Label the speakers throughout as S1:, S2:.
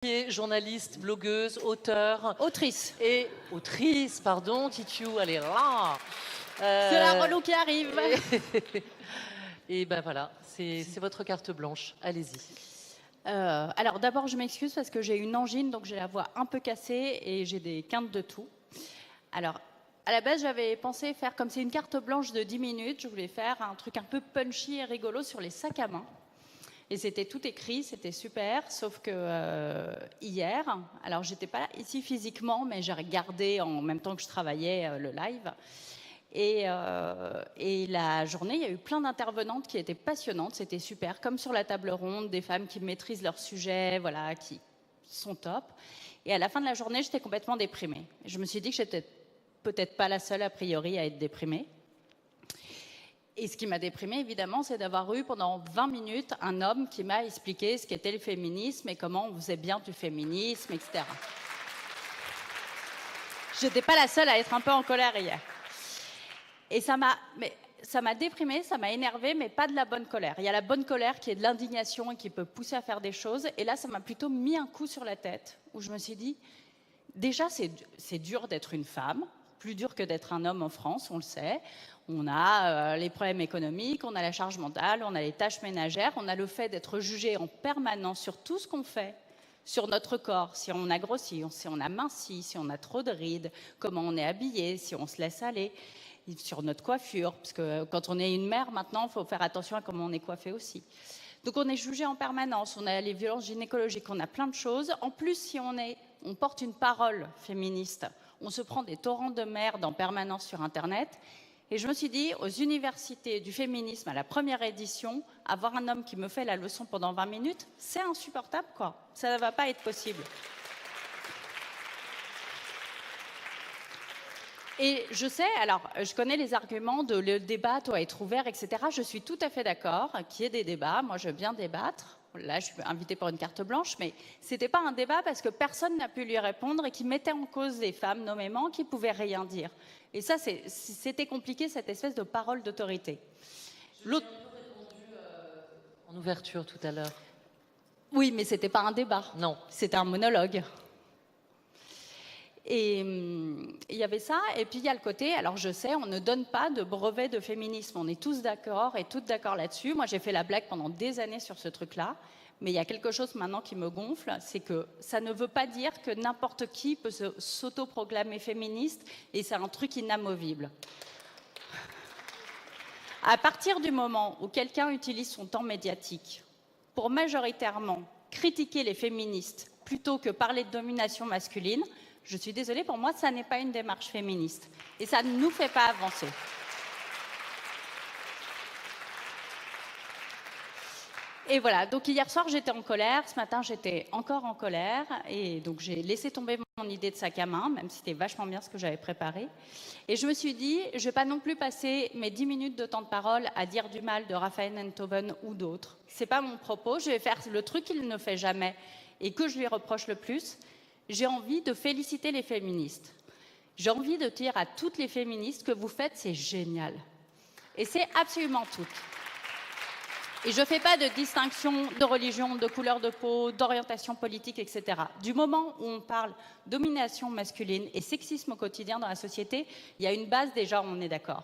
S1: Qui est journaliste, blogueuse, auteure.
S2: Autrice.
S1: Et autrice, pardon, Titiou, elle est là.
S2: C'est la relou qui arrive.
S1: Et ben voilà, c'est votre carte blanche. Allez-y.
S2: Alors d'abord, je m'excuse parce que j'ai une angine, donc j'ai la voix un peu cassée et j'ai des quintes de toux. Alors, à la base, j'avais pensé faire, comme c'est une carte blanche de 10 minutes, je voulais faire un truc un peu punchy et rigolo sur les sacs à main. Et c'était tout écrit, c'était super, sauf que hier, alors j'étais pas ici physiquement, mais j'ai regardé en même temps que je travaillais le live. Et la journée, il y a eu plein d'intervenantes qui étaient passionnantes, c'était super, comme sur la table ronde, des femmes qui maîtrisent leur sujet, voilà, qui sont top. Et à la fin de la journée, j'étais complètement déprimée. Je me suis dit que j'étais peut-être pas la seule a priori à être déprimée. Et ce qui m'a déprimée, évidemment, c'est d'avoir eu pendant 20 minutes un homme qui m'a expliqué ce qu'était le féminisme et comment on faisait bien du féminisme, etc. Je n'étais pas la seule à être un peu en colère hier. Et ça m'a déprimée, ça m'a énervée, mais pas de la bonne colère. Il y a la bonne colère qui est de l'indignation et qui peut pousser à faire des choses. Et là, ça m'a plutôt mis un coup sur la tête, où je me suis dit, déjà, c'est dur d'être une femme, plus dur que d'être un homme en France, on le sait. On a les problèmes économiques, on a la charge mentale, on a les tâches ménagères, on a le fait d'être jugé en permanence sur tout ce qu'on fait, sur notre corps, si on a grossi, si on a minci, si on a trop de rides, comment on est habillé, si on se laisse aller, sur notre coiffure, parce que quand on est une mère maintenant, il faut faire attention à comment on est coiffé aussi. Donc on est jugé en permanence, on a les violences gynécologiques, on a plein de choses. En plus, si on porte une parole féministe, on se prend des torrents de merde en permanence sur Internet. Et je me suis dit, aux universités du féminisme, à la première édition, avoir un homme qui me fait la leçon pendant 20 minutes, c'est insupportable, quoi. Ça ne va pas être possible. Et je sais, alors, je connais les arguments de le débat doit être ouvert, etc. Je suis tout à fait d'accord qu'il y ait des débats. Moi, je veux bien débattre. Là, je suis invitée pour une carte blanche, mais ce n'était pas un débat parce que personne n'a pu lui répondre et qui mettait en cause des femmes nommément qui ne pouvaient rien dire. Et ça, c'était compliqué, cette espèce de parole d'autorité.
S1: L'autre répondu en ouverture tout à l'heure.
S2: Oui, mais ce n'était pas un débat.
S1: Non.
S2: C'était un monologue. Et il y avait ça, et puis il y a le côté, alors je sais, on ne donne pas de brevet de féminisme, on est tous d'accord et toutes d'accord là-dessus. Moi j'ai fait la blague pendant des années sur ce truc-là, mais il y a quelque chose maintenant qui me gonfle, c'est que ça ne veut pas dire que n'importe qui peut s'autoproclamer féministe, et c'est un truc inamovible. À partir du moment où quelqu'un utilise son temps médiatique pour majoritairement critiquer les féministes plutôt que parler de domination masculine, je suis désolée, pour moi, ça n'est pas une démarche féministe. Et ça ne nous fait pas avancer. Et voilà, donc hier soir, j'étais en colère. Ce matin, j'étais encore en colère. Et donc, j'ai laissé tomber mon idée de sac à main, même si c'était vachement bien ce que j'avais préparé. Et je me suis dit, je ne vais pas non plus passer mes 10 minutes de temps de parole à dire du mal de Raphaël Enthoven ou d'autres. Ce n'est pas mon propos. Je vais faire le truc qu'il ne fait jamais et que je lui reproche le plus. J'ai envie de féliciter les féministes. J'ai envie de dire à toutes les féministes que vous faites, c'est génial. Et c'est absolument toutes. Et je ne fais pas de distinction de religion, de couleur de peau, d'orientation politique, etc. Du moment où on parle domination masculine et sexisme au quotidien dans la société, il y a une base déjà, on est d'accord.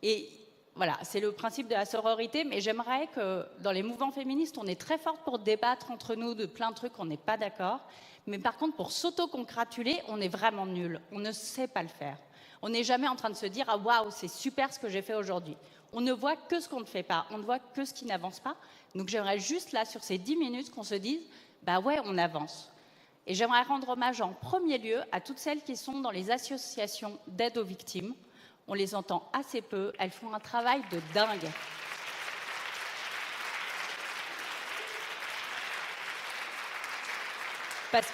S2: Et voilà, c'est le principe de la sororité, mais j'aimerais que dans les mouvements féministes, on est très forte pour débattre entre nous de plein de trucs, on n'est pas d'accord. Mais par contre, pour s'auto-congratuler, on est vraiment nul. On ne sait pas le faire. On n'est jamais en train de se dire « Ah, waouh, c'est super ce que j'ai fait aujourd'hui ». On ne voit que ce qu'on ne fait pas. On ne voit que ce qui n'avance pas. Donc j'aimerais juste là, sur ces 10 minutes, qu'on se dise « Bah ouais, on avance ». Et j'aimerais rendre hommage en premier lieu à toutes celles qui sont dans les associations d'aide aux victimes. On les entend assez peu. Elles font un travail de dingue. Parce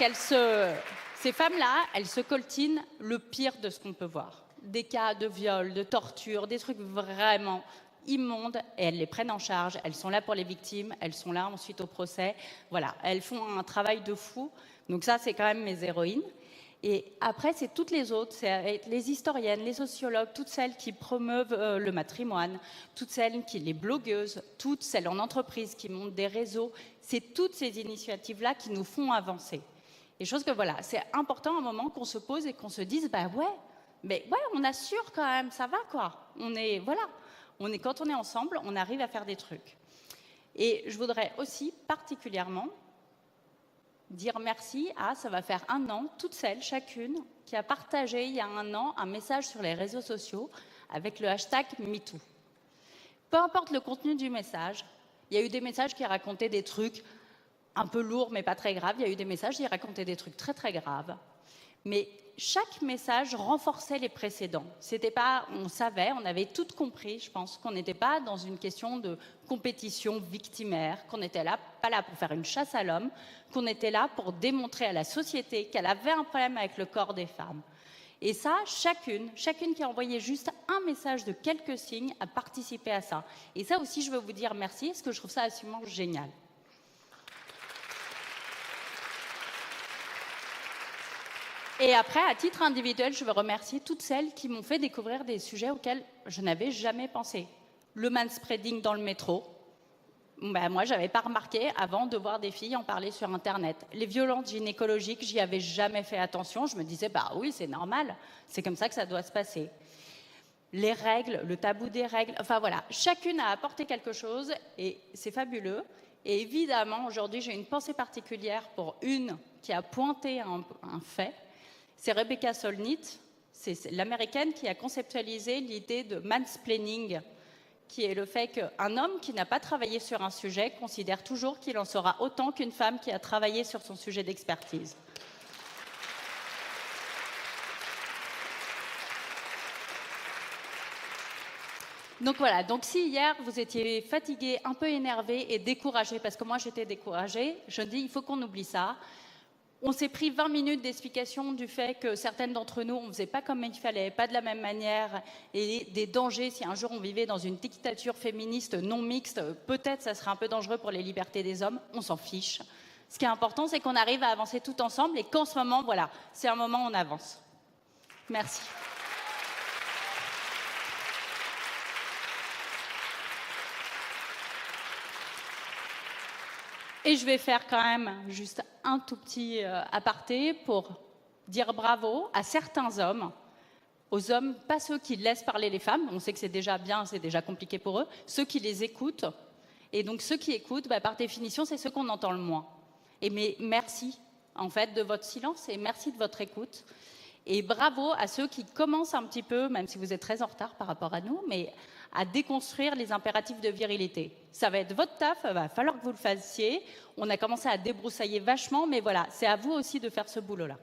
S2: ces femmes-là, elles se coltinent le pire de ce qu'on peut voir. Des cas de viol, de torture, des trucs vraiment immondes, et elles les prennent en charge. Elles sont là pour les victimes, elles sont là ensuite au procès. Voilà, elles font un travail de fou. Donc ça, c'est quand même mes héroïnes. Et après, c'est toutes les autres, c'est les historiennes, les sociologues, toutes celles qui promeuvent le matrimoine, toutes celles les blogueuses, toutes celles en entreprise qui montent des réseaux. C'est toutes ces initiatives-là qui nous font avancer. Et chose que voilà, c'est important à un moment qu'on se pose et qu'on se dise, bah ouais, mais ouais, on assure quand même, ça va quoi. Quand on est ensemble, on arrive à faire des trucs. Et je voudrais aussi particulièrement dire merci à, ça va faire 1 an, toutes celles, chacune, qui a partagé il y a 1 an un message sur les réseaux sociaux avec le hashtag MeToo. Peu importe le contenu du message, il y a eu des messages qui racontaient des trucs un peu lourds mais pas très graves, il y a eu des messages qui racontaient des trucs très très graves. Mais chaque message renforçait les précédents. C'était pas, on savait, on avait tout compris, je pense, qu'on n'était pas dans une question de compétition victimaire, qu'on n'était pas là pour faire une chasse à l'homme, qu'on était là pour démontrer à la société qu'elle avait un problème avec le corps des femmes. Et ça, chacune qui a envoyé juste un message de quelques signes a participé à ça. Et ça aussi, je veux vous dire merci, parce que je trouve ça absolument génial. Et après, à titre individuel, je veux remercier toutes celles qui m'ont fait découvrir des sujets auxquels je n'avais jamais pensé. Le manspreading dans le métro. Moi, je n'avais pas remarqué avant de voir des filles en parler sur Internet. Les violences gynécologiques, j'y avais jamais fait attention. Je me disais, bah oui, c'est normal. C'est comme ça que ça doit se passer. Les règles, le tabou des règles. Enfin voilà, chacune a apporté quelque chose et c'est fabuleux. Et évidemment, aujourd'hui, j'ai une pensée particulière pour une qui a pointé un fait. C'est Rebecca Solnit, c'est l'américaine qui a conceptualisé l'idée de mansplaining, qui est le fait qu'un homme qui n'a pas travaillé sur un sujet considère toujours qu'il en saura autant qu'une femme qui a travaillé sur son sujet d'expertise. Donc voilà, donc si hier vous étiez fatigué, un peu énervé et découragé, parce que moi j'étais découragée, je dis il faut qu'on oublie ça. On s'est pris 20 minutes d'explication du fait que certaines d'entre nous, on ne faisait pas comme il fallait, pas de la même manière, et des dangers. Si un jour on vivait dans une dictature féministe non mixte, peut-être ça serait un peu dangereux pour les libertés des hommes, on s'en fiche. Ce qui est important, c'est qu'on arrive à avancer tout ensemble et qu'en ce moment, voilà, c'est un moment où on avance. Merci. Et je vais faire quand même juste un tout petit aparté pour dire bravo à certains hommes, aux hommes, pas ceux qui laissent parler les femmes, on sait que c'est déjà bien, c'est déjà compliqué pour eux, ceux qui les écoutent. Et donc ceux qui écoutent, par définition, c'est ceux qu'on entend le moins. Et mais merci en fait de votre silence et merci de votre écoute. Et bravo à ceux qui commencent un petit peu, même si vous êtes très en retard par rapport à nous, mais à déconstruire les impératifs de virilité. Ça va être votre taf, il va falloir que vous le fassiez. On a commencé à débroussailler vachement, mais voilà, c'est à vous aussi de faire ce boulot-là.